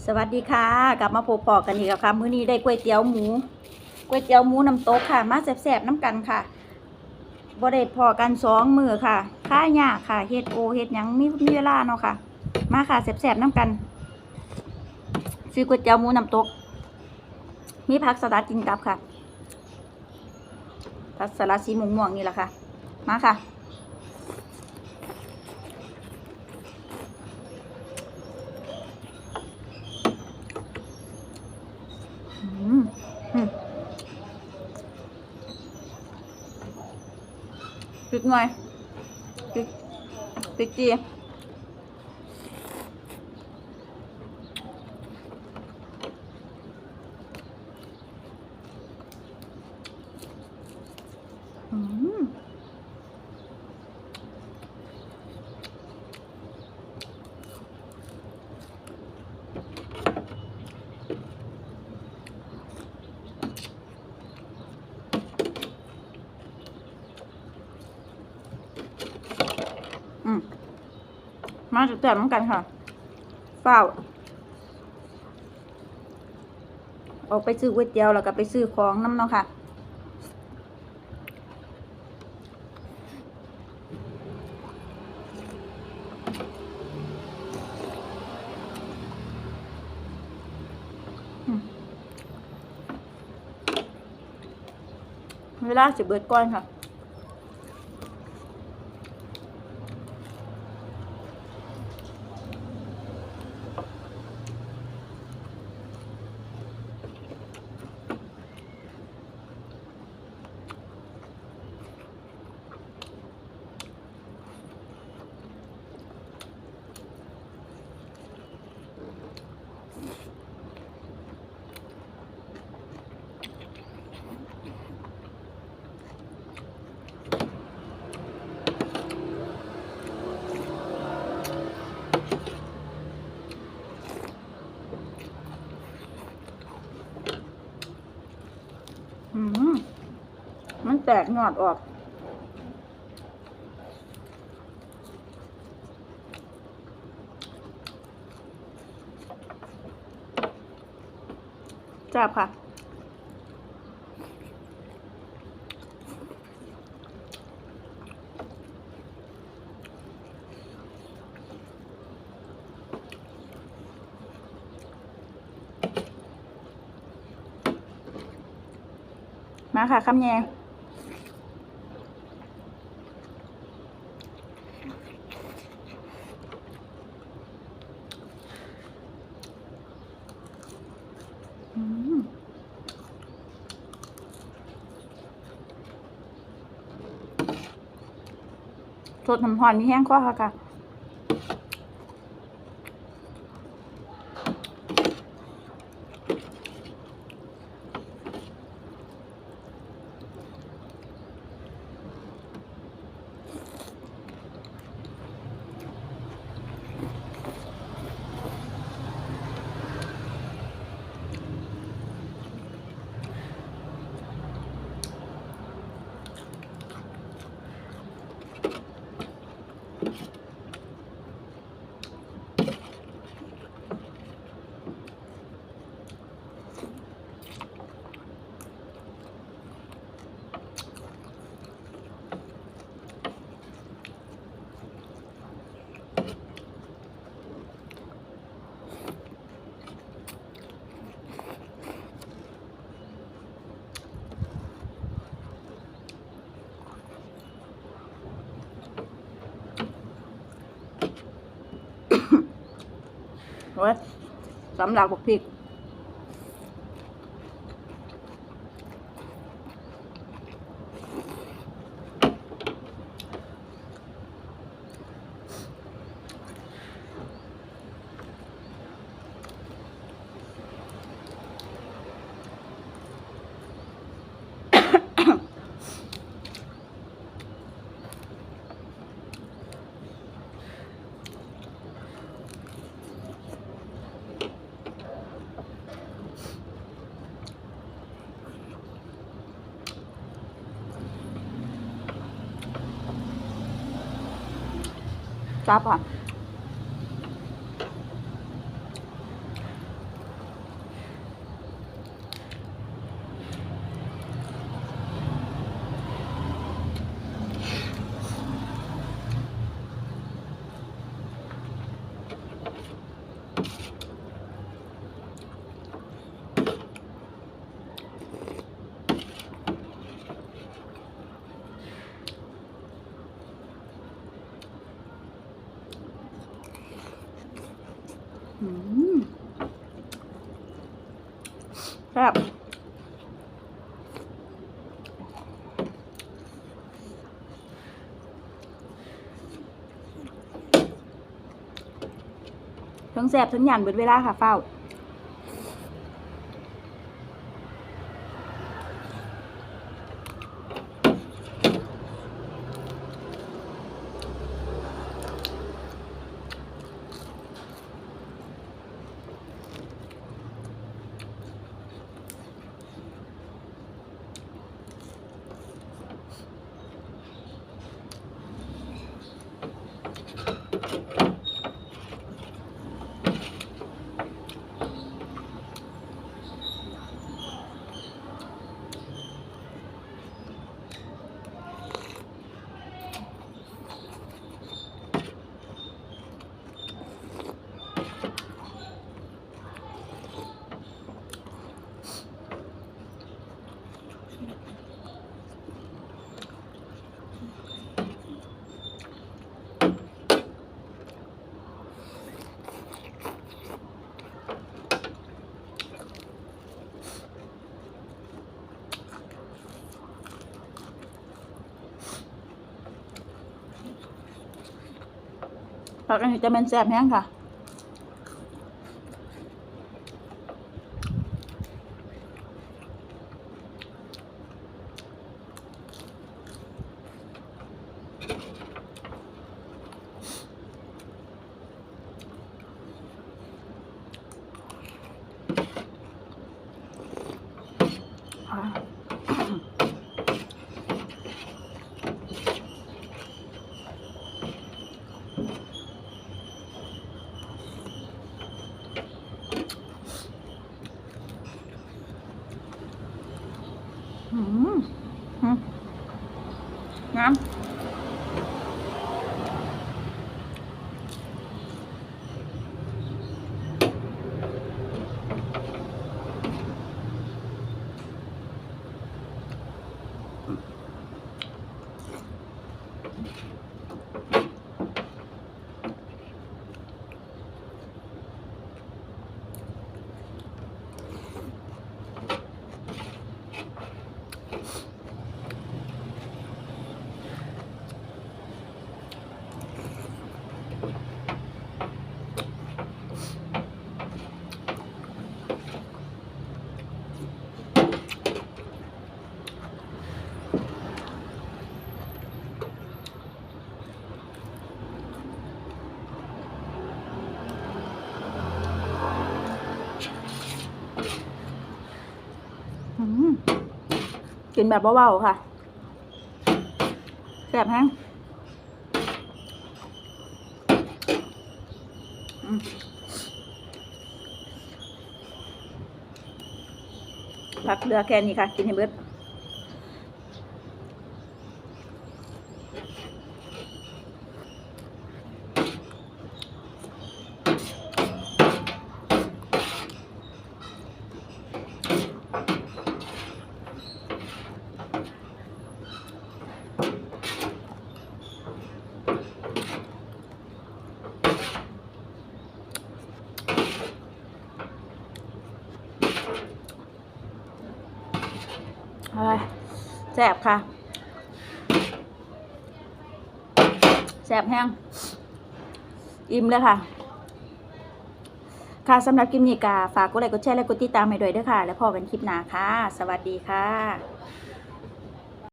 สวัสดีค่ะกลับมาพบปอกันอีกแล้วค่ะมื้อนี้ได้ก๋วยเตี๋ยวหมูน้ำตกค่ะมาแซ่บๆน้ำกันค่ะบ่ได้พอกัน2 มื้อค่ะค่ายากค่ะเฮ็ดหยังมีเวลาเนาะค่ะมาค่ะแซ่บๆน้ำกันซื้อก๋วยเตี๋ยวหมูน้ำตกมีผักสลัดกินกับค่ะผักสลัดสีม่วงๆนี่แหละค่ะมาค่ะอืมอืมพริกหน่อยพริกจีอืมอืมมาแซ่บๆน้ำกันค่ะเฝ้าออกไปซื้อก๋วยเตี๋ยวแล้วก็ไปซื้อของน้ำเนาะค่ะเวลาสิเบิดก่อนค่ะอืมมันแตกยอดออกจับค่ะมาค่ะคำแยงอืมสดน้ำหอนมีแห้งกว่าค่ะโอ้ยสำหรับพริกจับค่ะ อืมครับทั้งแสบทั้งหยานเบิดเวลาค่ะเฝ้าผักอันนี้จะเป็นแสบแห้งค่ะอืมน้ำกินแบบเบาๆค่ะแสบแห้งผักเหลือแค่นี้ค่ะ กินให้เบิดแสบค่ะแสบแห้งอิ่มเลยค่ะค่ะสำหรับคลิปนี้ก็ฝากกดไลค์กดแชร์และกดติดตามให้ด้วยด้วยค่ะแล้วพบกันคลิปหน้าค่ะสวัสดีค่ะ